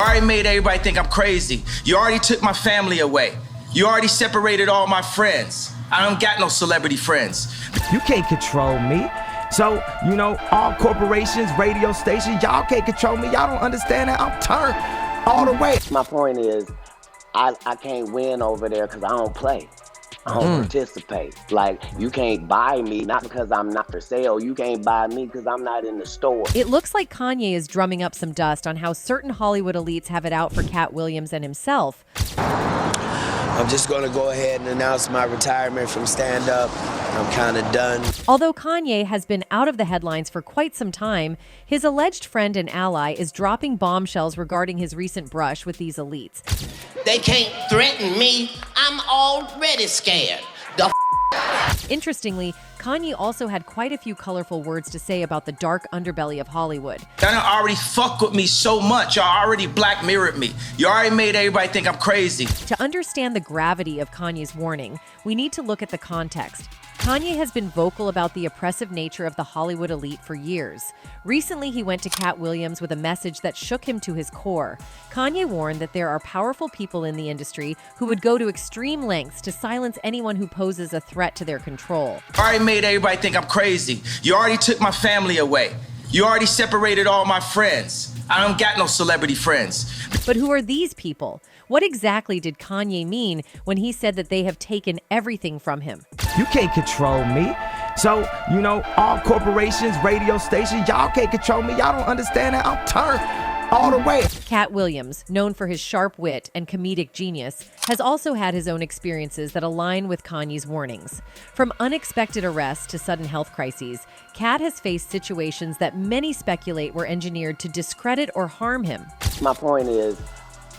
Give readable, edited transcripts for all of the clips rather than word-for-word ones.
already made everybody think I'm crazy. You already took my family away. You already separated all my friends. I don't got no celebrity friends. You can't control me. So, all corporations, radio stations, y'all can't control me. Y'all don't understand that. I'm turned all the way. My point is, I can't win over there because I don't play. I don't participate. Like, you can't buy me, not because I'm not for sale. You can't buy me because I'm not in the store. It looks like Kanye is drumming up some dust on how certain Hollywood elites have it out for Katt Williams and himself. I'm just going to go ahead and announce my retirement from stand-up. I'm kind of done. Although Kanye has been out of the headlines for quite some time, his alleged friend and ally is dropping bombshells regarding his recent brush with these elites. They can't threaten me. I'm already scared. Interestingly, Kanye also had quite a few colorful words to say about the dark underbelly of Hollywood. Y'all done already fuck with me so much. Y'all already Black Mirrored me. You already made everybody think I'm crazy. To understand the gravity of Kanye's warning, we need to look at the context. Kanye has been vocal about the oppressive nature of the Hollywood elite for years. Recently, he went to Katt Williams with a message that shook him to his core. Kanye warned that there are powerful people in the industry who would go to extreme lengths to silence anyone who poses a threat to their control. You already made everybody think I'm crazy. You already took my family away. You already separated all my friends. I don't got no celebrity friends. But who are these people? What exactly did Kanye mean when he said that they have taken everything from him? You can't control me. So, all corporations, radio stations, y'all can't control me. Y'all don't understand that. I'm turned all the way. Katt Williams, known for his sharp wit and comedic genius, has also had his own experiences that align with Kanye's warnings. From unexpected arrests to sudden health crises, Katt has faced situations that many speculate were engineered to discredit or harm him. My point is,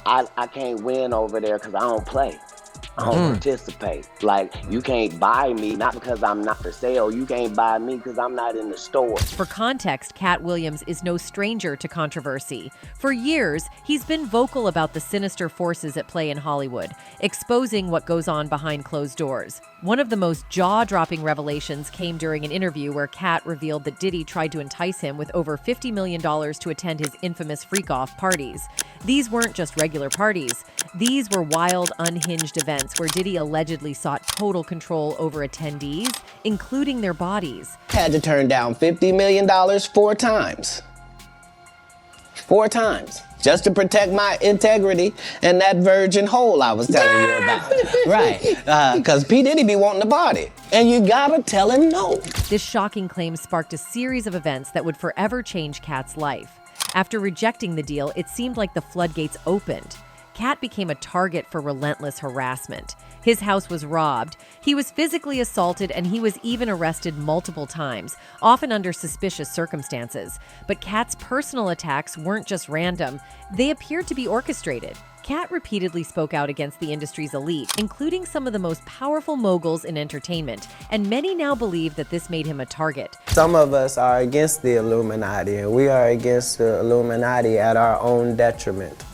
I can't win over there because I don't play. I don't participate. Like, you can't buy me, not because I'm not for sale. You can't buy me because I'm not in the store. For context, Katt Williams is no stranger to controversy. For years, he's been vocal about the sinister forces at play in Hollywood, exposing what goes on behind closed doors. One of the most jaw-dropping revelations came during an interview where Katt revealed that Diddy tried to entice him with over $50 million to attend his infamous freak-off parties. These weren't just regular parties. These were wild, unhinged events where Diddy allegedly sought total control over attendees, including their bodies. Had to turn down $50 million 4 times. 4 times. Just to protect my integrity and that virgin hole I was telling you about. Right. Because P. Diddy be wanting the body. And you gotta tell him no. This shocking claim sparked a series of events that would forever change Katt's life. After rejecting the deal, it seemed like the floodgates opened. Katt became a target for relentless harassment. His house was robbed, he was physically assaulted, and he was even arrested multiple times, often under suspicious circumstances. But Katt's personal attacks weren't just random, they appeared to be orchestrated. Katt repeatedly spoke out against the industry's elite, including some of the most powerful moguls in entertainment, and many now believe that this made him a target. Some of us are against the Illuminati, and we are against the Illuminati at our own detriment.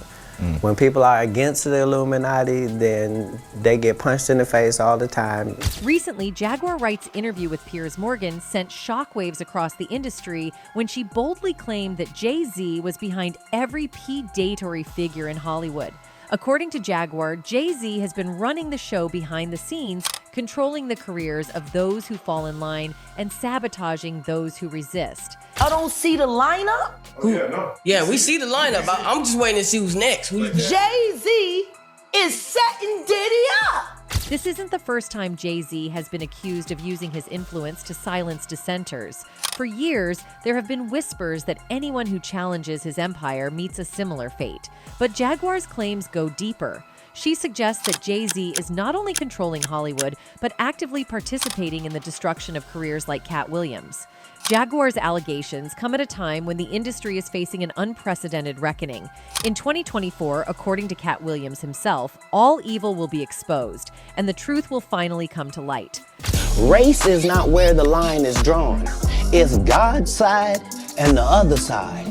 When people are against the Illuminati, then they get punched in the face all the time. Recently, Jaguar Wright's interview with Piers Morgan sent shockwaves across the industry when she boldly claimed that Jay-Z was behind every predatory figure in Hollywood. According to Jaguar, Jay-Z has been running the show behind the scenes, controlling the careers of those who fall in line and sabotaging those who resist. I don't see the lineup. Yeah, we see the lineup. I'm just waiting to see who's next. Jay-Z is setting Diddy up. This isn't the first time Jay-Z has been accused of using his influence to silence dissenters. For years, there have been whispers that anyone who challenges his empire meets a similar fate. But Jaguar's claims go deeper. She suggests that Jay-Z is not only controlling Hollywood, but actively participating in the destruction of careers like Katt Williams. Jaguar's allegations come at a time when the industry is facing an unprecedented reckoning. In 2024, according to Katt Williams himself, all evil will be exposed, and the truth will finally come to light. Race is not where the line is drawn. It's God's side and the other side.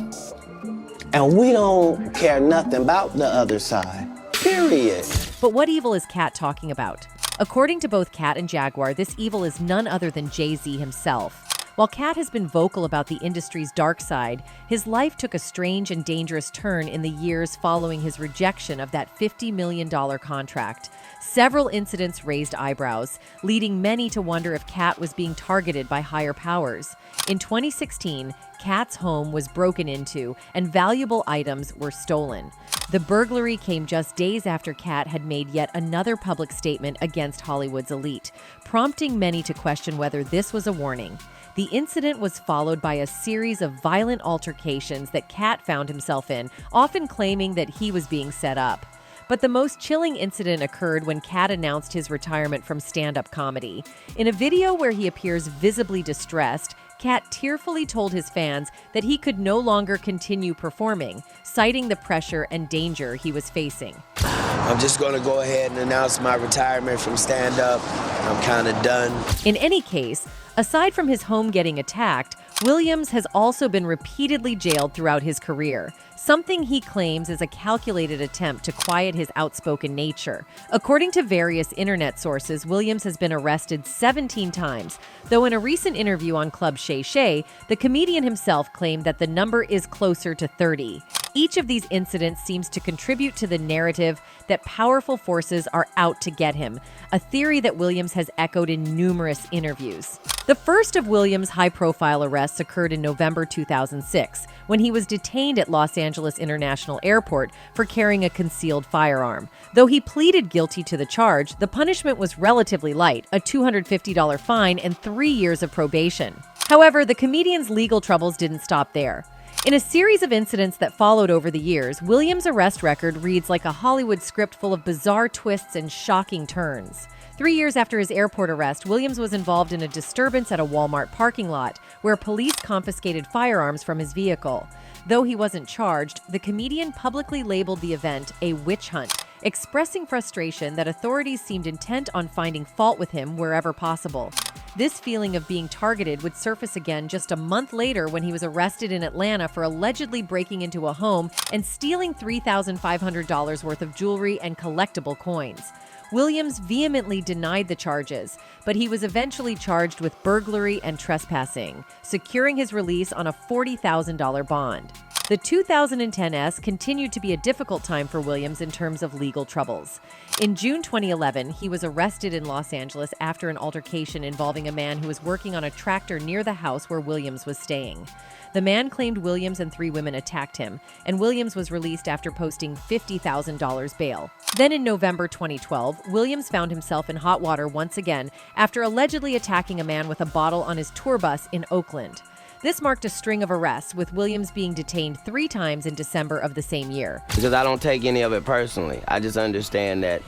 And we don't care nothing about the other side. Period. But what evil is Katt talking about? According to both Katt and Jaguar, this evil is none other than Jay-Z himself. While Katt has been vocal about the industry's dark side, his life took a strange and dangerous turn in the years following his rejection of that $50 million contract. Several incidents raised eyebrows, leading many to wonder if Katt was being targeted by higher powers. In 2016, Katt's home was broken into and valuable items were stolen. The burglary came just days after Katt had made yet another public statement against Hollywood's elite, prompting many to question whether this was a warning. The incident was followed by a series of violent altercations that Katt found himself in, often claiming that he was being set up. But the most chilling incident occurred when Katt announced his retirement from stand-up comedy. In a video where he appears visibly distressed, Katt tearfully told his fans that he could no longer continue performing, citing the pressure and danger he was facing. I'm just going to go ahead and announce my retirement from stand-up. I'm kind of done. In any case, aside from his home getting attacked, Williams has also been repeatedly jailed throughout his career, something he claims is a calculated attempt to quiet his outspoken nature. According to various internet sources, Williams has been arrested 17 times, though in a recent interview on Club Shay Shay, the comedian himself claimed that the number is closer to 30. Each of these incidents seems to contribute to the narrative that powerful forces are out to get him, a theory that Williams has echoed in numerous interviews. The first of Williams' high-profile arrests occurred in November 2006, when he was detained at Los Angeles International Airport for carrying a concealed firearm. Though he pleaded guilty to the charge, the punishment was relatively light, a $250 fine and 3 years of probation. However, the comedian's legal troubles didn't stop there. In a series of incidents that followed over the years, Williams' arrest record reads like a Hollywood script full of bizarre twists and shocking turns. 3 years after his airport arrest, Williams was involved in a disturbance at a Walmart parking lot, where police confiscated firearms from his vehicle. Though he wasn't charged, the comedian publicly labeled the event a witch hunt, expressing frustration that authorities seemed intent on finding fault with him wherever possible. This feeling of being targeted would surface again just a month later when he was arrested in Atlanta for allegedly breaking into a home and stealing $3,500 worth of jewelry and collectible coins. Williams vehemently denied the charges, but he was eventually charged with burglary and trespassing, securing his release on a $40,000 bond. The 2010s continued to be a difficult time for Williams in terms of legal troubles. In June 2011, he was arrested in Los Angeles after an altercation involving a man who was working on a tractor near the house where Williams was staying. The man claimed Williams and 3 women attacked him, and Williams was released after posting $50,000 bail. Then in November 2012, Williams found himself in hot water once again after allegedly attacking a man with a bottle on his tour bus in Oakland. This marked a string of arrests, with Williams being detained 3 times in December of the same year. Because I don't take any of it personally. I just understand that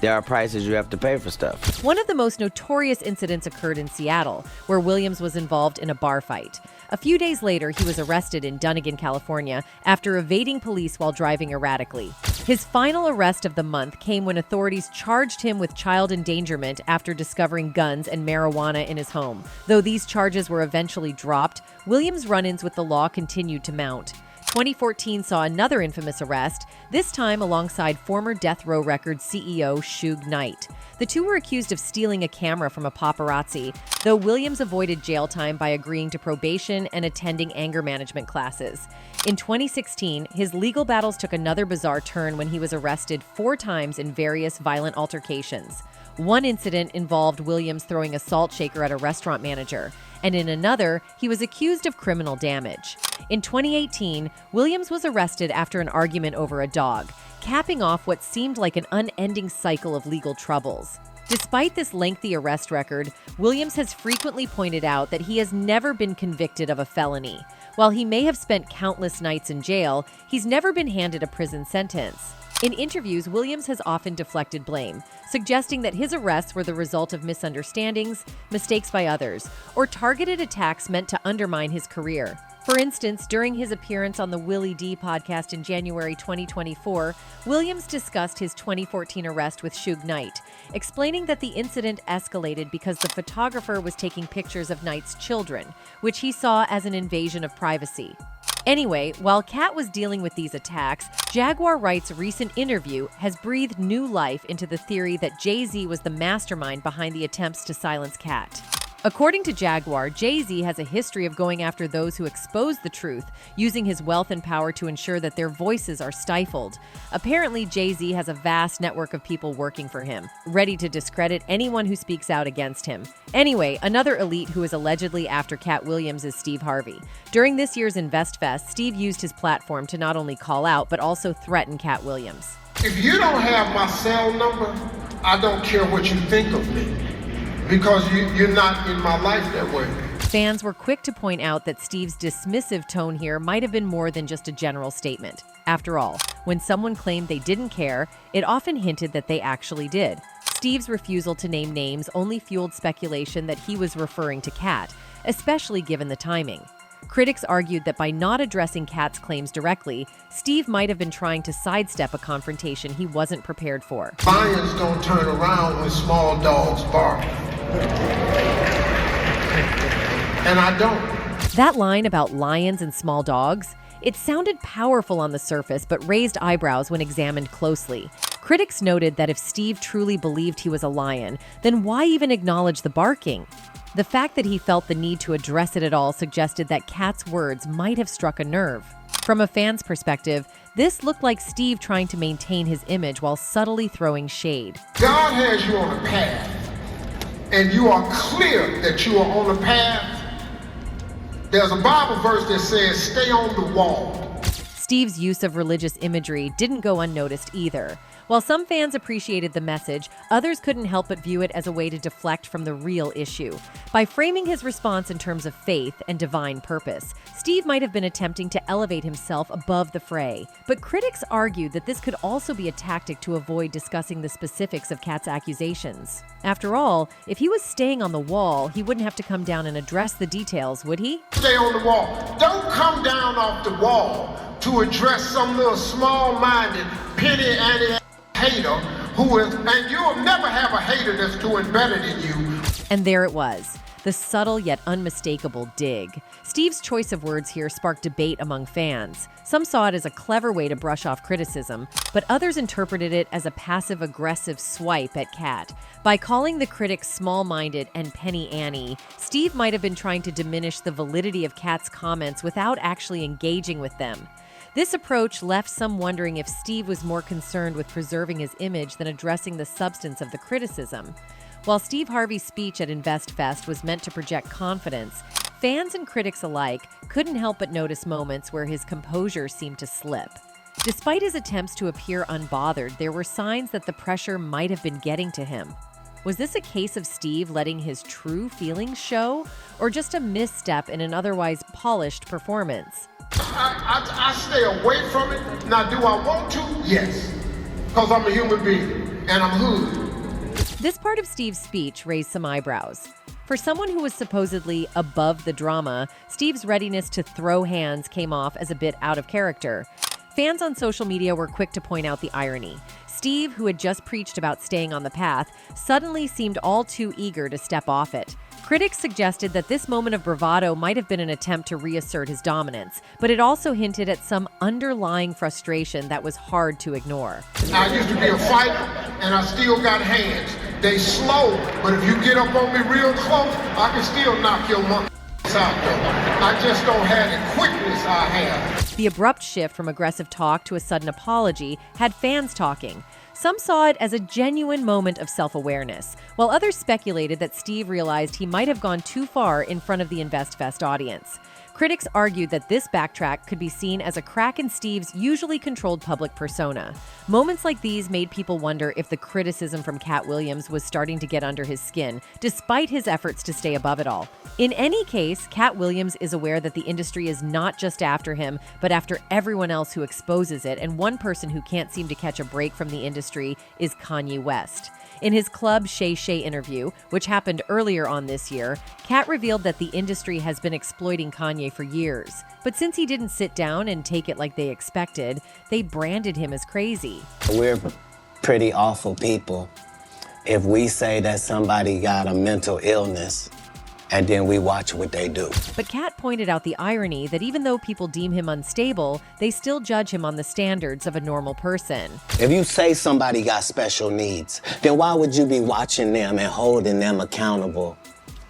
there are prices you have to pay for stuff. One of the most notorious incidents occurred in Seattle, where Williams was involved in a bar fight. A few days later, he was arrested in Dunnigan, California, after evading police while driving erratically. His final arrest of the month came when authorities charged him with child endangerment after discovering guns and marijuana in his home. Though these charges were eventually dropped, Williams' run-ins with the law continued to mount. 2014 saw another infamous arrest, this time alongside former Death Row Records CEO Suge Knight. The two were accused of stealing a camera from a paparazzi, though Williams avoided jail time by agreeing to probation and attending anger management classes. In 2016, his legal battles took another bizarre turn when he was arrested 4 times in various violent altercations. One incident involved Williams throwing a salt shaker at a restaurant manager, and in another, he was accused of criminal damage. In 2018, Williams was arrested after an argument over a dog, capping off what seemed like an unending cycle of legal troubles. Despite this lengthy arrest record, Williams has frequently pointed out that he has never been convicted of a felony. While he may have spent countless nights in jail, he's never been handed a prison sentence. In interviews, Williams has often deflected blame, suggesting that his arrests were the result of misunderstandings, mistakes by others, or targeted attacks meant to undermine his career. For instance, during his appearance on the Willie D podcast in January 2024, Williams discussed his 2014 arrest with Suge Knight, explaining that the incident escalated because the photographer was taking pictures of Knight's children, which he saw as an invasion of privacy. Anyway, while Katt was dealing with these attacks, Jaguar Wright's recent interview has breathed new life into the theory that Jay-Z was the mastermind behind the attempts to silence Katt. According to Jaguar, Jay-Z has a history of going after those who expose the truth, using his wealth and power to ensure that their voices are stifled. Apparently, Jay-Z has a vast network of people working for him, ready to discredit anyone who speaks out against him. Anyway, another elite who is allegedly after Katt Williams is Steve Harvey. During this year's InvestFest, Steve used his platform to not only call out, but also threaten Katt Williams. If you don't have my cell number, I don't care what you think of me. Because you're not in my life that way. Fans were quick to point out that Steve's dismissive tone here might have been more than just a general statement. After all, when someone claimed they didn't care, it often hinted that they actually did. Steve's refusal to name names only fueled speculation that he was referring to Katt, especially given the timing. Critics argued that by not addressing Katt's claims directly, Steve might have been trying to sidestep a confrontation he wasn't prepared for. Lions don't turn around when small dogs bark. And I don't. That line about lions and small dogs, it sounded powerful on the surface but raised eyebrows when examined closely. Critics noted that if Steve truly believed he was a lion, then why even acknowledge the barking? The fact that he felt the need to address it at all suggested that Katt's words might have struck a nerve. From a fan's perspective, this looked like Steve trying to maintain his image while subtly throwing shade. God has you on a path, and you are clear that you are on a path. There's a Bible verse that says, stay on the wall. Steve's use of religious imagery didn't go unnoticed either. While some fans appreciated the message, others couldn't help but view it as a way to deflect from the real issue. By framing his response in terms of faith and divine purpose, Steve might have been attempting to elevate himself above the fray. But critics argued that this could also be a tactic to avoid discussing the specifics of Katt's accusations. After all, if he was staying on the wall, he wouldn't have to come down and address the details, would he? Stay on the wall. Don't come down off the wall to address some little small-minded, penny-ante hater who is, and you'll never have a hater that's doing better than you. And there it was, the subtle yet unmistakable dig. Steve's choice of words here sparked debate among fans. Some saw it as a clever way to brush off criticism, but others interpreted it as a passive-aggressive swipe at Katt. By calling the critics small-minded and penny Annie, Steve might have been trying to diminish the validity of Katt's comments without actually engaging with them. This approach left some wondering if Steve was more concerned with preserving his image than addressing the substance of the criticism. While Steve Harvey's speech at InvestFest was meant to project confidence, fans and critics alike couldn't help but notice moments where his composure seemed to slip. Despite his attempts to appear unbothered, there were signs that the pressure might have been getting to him. Was this a case of Steve letting his true feelings show, or just a misstep in an otherwise polished performance? I stay away from it. Now, do I want to? Yes. Because I'm a human being, and I'm hood. This part of Steve's speech raised some eyebrows. For someone who was supposedly above the drama, Steve's readiness to throw hands came off as a bit out of character. Fans on social media were quick to point out the irony. Steve, who had just preached about staying on the path, suddenly seemed all too eager to step off it. Critics suggested that this moment of bravado might have been an attempt to reassert his dominance, but it also hinted at some underlying frustration that was hard to ignore. I used to be a fighter, and I still got hands. They slow, but if you get up on me real close, I can still knock your monkey out though. I just don't have the quickness I have. The abrupt shift from aggressive talk to a sudden apology had fans talking. Some saw it as a genuine moment of self-awareness, while others speculated that Steve realized he might have gone too far in front of the InvestFest audience. Critics argued that this backtrack could be seen as a crack in Steve's usually controlled public persona. Moments like these made people wonder if the criticism from Katt Williams was starting to get under his skin, despite his efforts to stay above it all. In any case, Katt Williams is aware that the industry is not just after him, but after everyone else who exposes it, and one person who can't seem to catch a break from the industry is Kanye West. In his Club Shay Shay interview, which happened earlier on this year, Katt revealed that the industry has been exploiting Kanye for years. But since he didn't sit down and take it like they expected, they branded him as crazy. We're pretty awful people if we say that somebody got a mental illness and then we watch what they do. But Katt pointed out the irony that even though people deem him unstable, they still judge him on the standards of a normal person. If you say somebody got special needs, then why would you be watching them and holding them accountable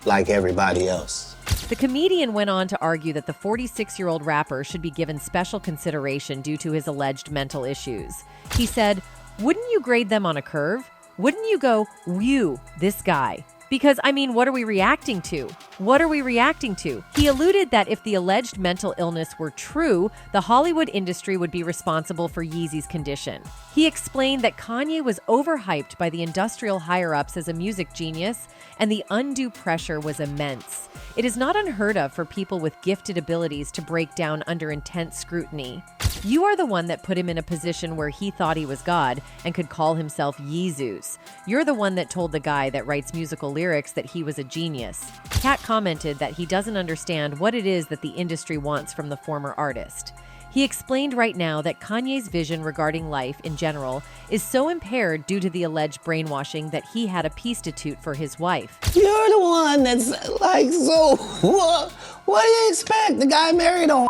like everybody else. The comedian went on to argue that the 46-year-old rapper should be given special consideration due to his alleged mental issues. He said, "Wouldn't you grade them on a curve? Wouldn't you go, whew, this guy? Because, I mean, what are we reacting to? What are we reacting to?" He alluded that if the alleged mental illness were true, the Hollywood industry would be responsible for Yeezy's condition. He explained that Kanye was overhyped by the industrial higher-ups as a music genius, and the undue pressure was immense. It is not unheard of for people with gifted abilities to break down under intense scrutiny. You are the one that put him in a position where he thought he was God and could call himself Yeezus. You're the one that told the guy that writes musical lyrics that he was a genius. Katt commented that he doesn't understand what it is that the industry wants from the former artist. He explained right now that Kanye's vision regarding life in general is so impaired due to the alleged brainwashing that he had a prostitute for his wife. You're the one that's like, so what do you expect? The guy married a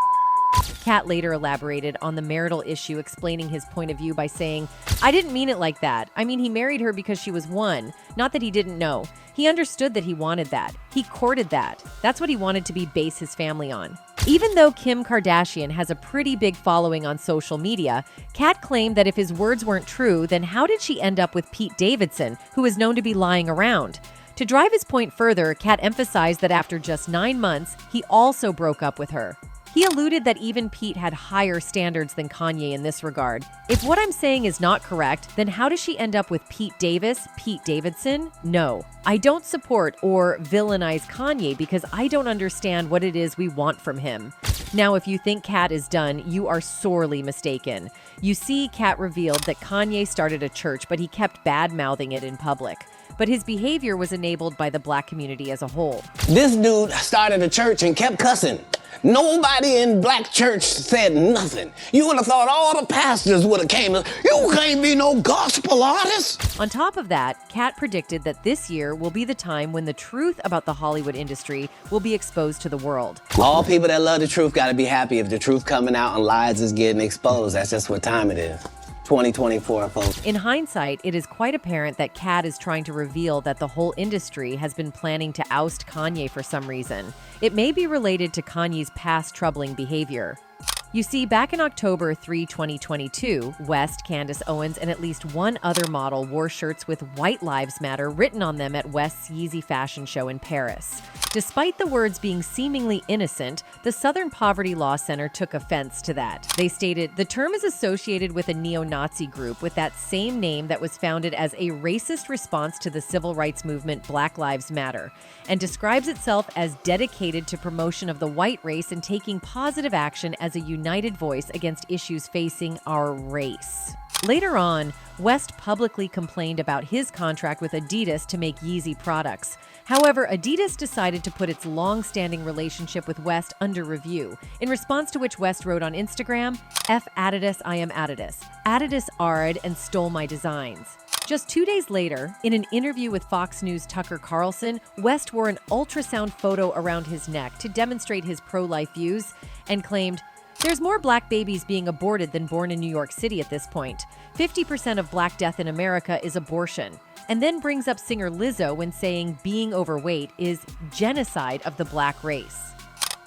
Katt later elaborated on the marital issue, explaining his point of view by saying, "I didn't mean it like that. I mean, he married her because she was one, not that he didn't know. He understood that he wanted that. He courted that. That's what he wanted to base his family on." Even though Kim Kardashian has a pretty big following on social media, Katt claimed that if his words weren't true, then how did she end up with Pete Davidson, who is known to be lying around? To drive his point further, Katt emphasized that after just 9 months, he also broke up with her. He alluded that even Pete had higher standards than Kanye in this regard. If what I'm saying is not correct, then how does she end up with Pete Davidson? No. I don't support or villainize Kanye because I don't understand what it is we want from him. Now, if you think Katt is done, you are sorely mistaken. You see, Katt revealed that Kanye started a church, but he kept bad-mouthing it in public. But his behavior was enabled by the black community as a whole. This dude started a church and kept cussing. Nobody in black church said nothing. You would have thought all the pastors would have came. You can't be no gospel artist. On top of that, Katt predicted that this year will be the time when the truth about the Hollywood industry will be exposed to the world. All people that love the truth got to be happy if the truth coming out and lies is getting exposed. That's just what time it is. 2024, folks. In hindsight, it is quite apparent that Katt is trying to reveal that the whole industry has been planning to oust Kanye for some reason. It may be related to Kanye's past troubling behavior. You see, back in October 3, 2022, West, Candace Owens, and at least one other model wore shirts with "White Lives Matter" written on them at West's Yeezy fashion show in Paris. Despite the words being seemingly innocent, the Southern Poverty Law Center took offense to that. They stated, "The term is associated with a neo-Nazi group with that same name that was founded as a racist response to the civil rights movement Black Lives Matter, and describes itself as dedicated to promotion of the white race and taking positive action as a united voice against issues facing our race." Later on, West publicly complained about his contract with Adidas to make Yeezy products. However, Adidas decided to put its long-standing relationship with West under review, in response to which West wrote on Instagram, "F Adidas, I am Adidas. Adidas arred and stole my designs." Just 2 days later, in an interview with Fox News' Tucker Carlson, West wore an ultrasound photo around his neck to demonstrate his pro-life views and claimed, "There's more black babies being aborted than born in New York City at this point. 50% of black death in America is abortion." And then brings up singer Lizzo when saying being overweight is genocide of the black race.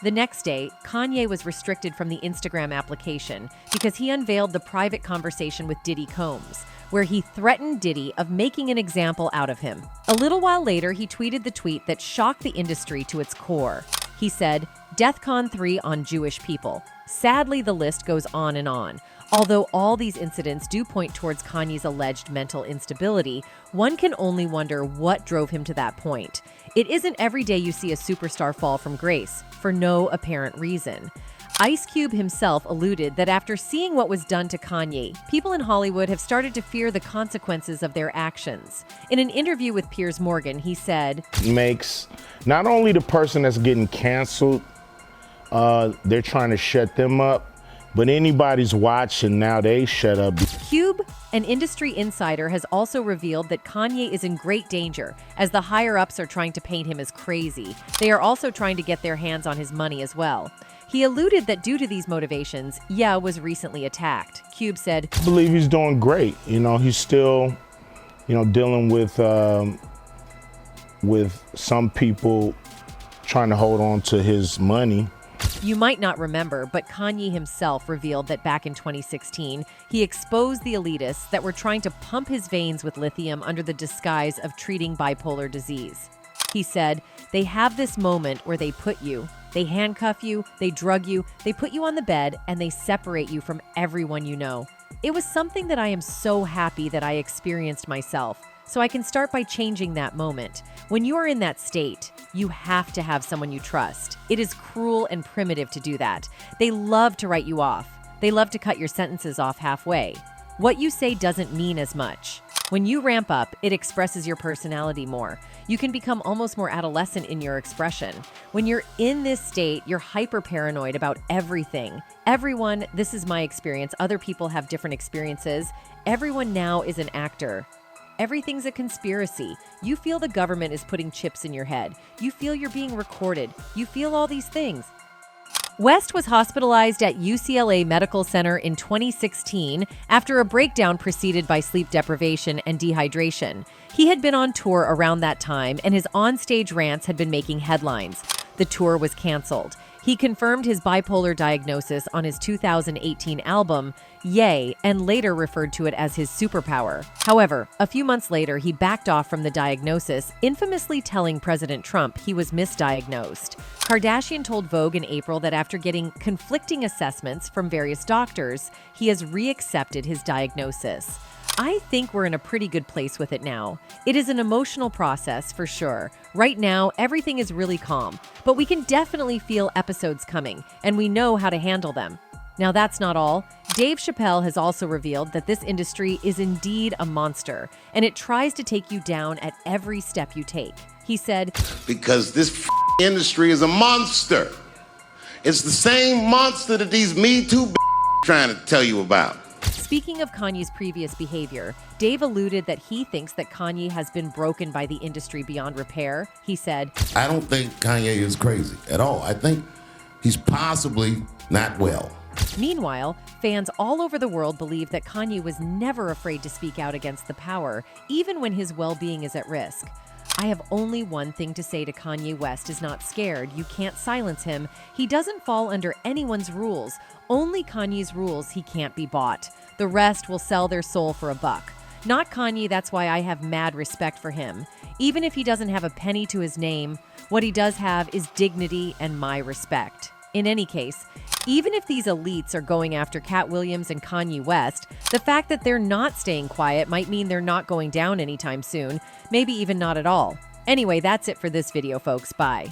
The next day, Kanye was restricted from the Instagram application because he unveiled the private conversation with Diddy Combs, where he threatened Diddy of making an example out of him. A little while later, he tweeted the tweet that shocked the industry to its core. He said, "DEFCON 3 on Jewish people." Sadly, the list goes on and on. Although all these incidents do point towards Kanye's alleged mental instability, one can only wonder what drove him to that point. It isn't every day you see a superstar fall from grace, for no apparent reason. Ice Cube himself alluded that after seeing what was done to Kanye, people in Hollywood have started to fear the consequences of their actions. In an interview with Piers Morgan, he said, "Makes not only the person that's getting canceled, they're trying to shut them up, but anybody's watching now, they shut up." Cube, an industry insider, has also revealed that Kanye is in great danger as the higher-ups are trying to paint him as crazy. They are also trying to get their hands on his money as well. He alluded that due to these motivations, Ye was recently attacked. Cube said, "I believe he's doing great. He's still, dealing with with some people trying to hold on to his money. You might not remember, but Kanye himself revealed that back in 2016, he exposed the elitists that were trying to pump his veins with lithium under the disguise of treating bipolar disease. He said, "They have this moment where they handcuff you, they drug you, they put you on the bed, and they separate you from everyone you know. It was something that I am so happy that I experienced myself. So I can start by changing that moment. When you are in that state, you have to have someone you trust. It is cruel and primitive to do that. They love to write you off. They love to cut your sentences off halfway. What you say doesn't mean as much. When you ramp up, it expresses your personality more. You can become almost more adolescent in your expression. When you're in this state, you're hyper paranoid about everything. Everyone, this is my experience, other people have different experiences. Everyone now is an actor. Everything's a conspiracy. You feel the government is putting chips in your head. You feel you're being recorded. You feel all these things." West was hospitalized at UCLA Medical Center in 2016 after a breakdown preceded by sleep deprivation and dehydration. He had been on tour around that time, and his onstage rants had been making headlines. The tour was canceled. He confirmed his bipolar diagnosis on his 2018 album, Ye, and later referred to it as his superpower. However, a few months later, he backed off from the diagnosis, infamously telling President Trump he was misdiagnosed. Kardashian told Vogue in April that after getting conflicting assessments from various doctors, he has reaccepted his diagnosis. I think we're in a pretty good place with it now. It is an emotional process for sure. Right now, everything is really calm, but we can definitely feel episodes coming, and we know how to handle them. Now, that's not all. Dave Chappelle has also revealed that this industry is indeed a monster, and it tries to take you down at every step you take. He said, "Because this industry is a monster. It's the same monster that these Me Too trying to tell you about." Speaking of Kanye's previous behavior, Dave alluded that he thinks that Kanye has been broken by the industry beyond repair. He said, "I don't think Kanye is crazy at all. I think he's possibly not well." Meanwhile, fans all over the world believe that Kanye was never afraid to speak out against the power, even when his well-being is at risk. I have only one thing to say to Kanye West is not scared. You can't silence him. He doesn't fall under anyone's rules. Only Kanye's rules he can't be bought. The rest will sell their soul for a buck. Not Kanye, that's why I have mad respect for him. Even if he doesn't have a penny to his name, what he does have is dignity and my respect. In any case, even if these elites are going after Katt Williams and Kanye West, the fact that they're not staying quiet might mean they're not going down anytime soon, maybe even not at all. Anyway, that's it for this video, folks. Bye.